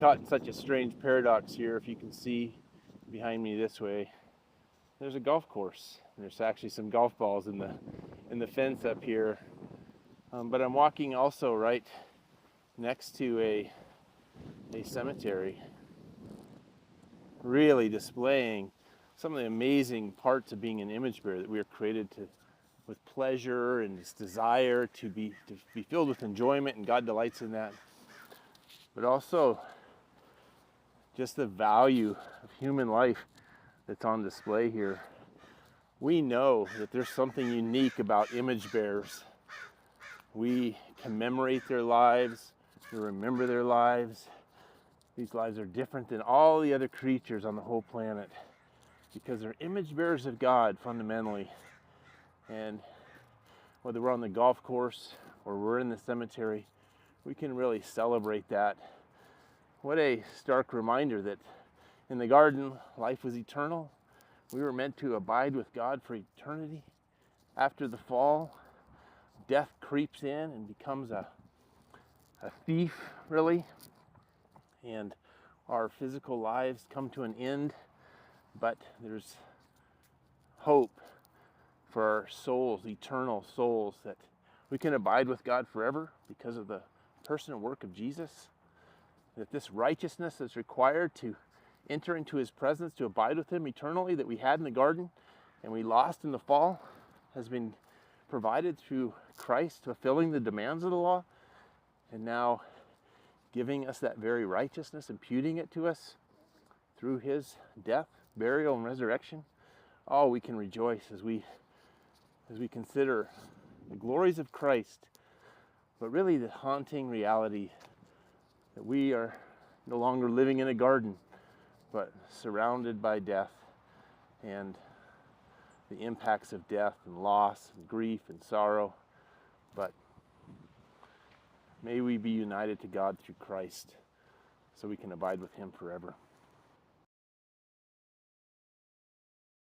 Caught in such a strange paradox here. If you can see behind me this way, there's a golf course. There's actually some golf balls in the fence up here, but I'm walking also right next to a cemetery, really displaying some of the amazing parts of being an image bearer, that we are created to with pleasure and this desire to be filled with enjoyment, and God delights in that. But also just the value of human life that's on display here. We know that there's something unique about image bearers. We commemorate their lives, we remember their lives. These lives are different than all the other creatures on the whole planet because they're image bearers of God fundamentally. And whether we're on the golf course or we're in the cemetery, we can really celebrate that. What a stark reminder that in the garden, life was eternal. We were meant to abide with God for eternity. After the fall, death creeps in and becomes a thief, really. And our physical lives come to an end, but there's hope for our souls, eternal souls, that we can abide with God forever because of the person and work of Jesus. That this righteousness that's required to enter into his presence, to abide with him eternally, that we had in the garden and we lost in the fall, has been provided through Christ fulfilling the demands of the law, and now giving us that very righteousness, imputing it to us through his death, burial, and resurrection. Oh, we can rejoice as we consider the glories of Christ, but really the haunting reality that we are no longer living in a garden, but surrounded by death and the impacts of death and loss and grief and sorrow. But may we be united to God through Christ so we can abide with him forever.